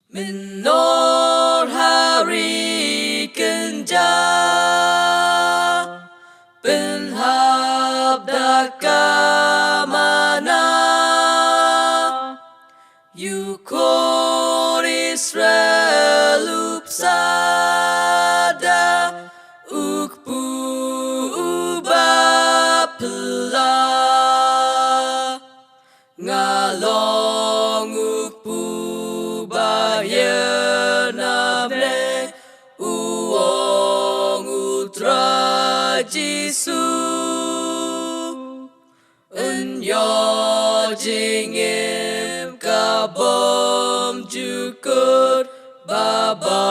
Mynnor hari Kynjah penhabdaka mana Yukor Israel upsada ukpu ubapela ngalong ukpu bayanamne uong utra Jisu Enyo jingim kabom jukut baba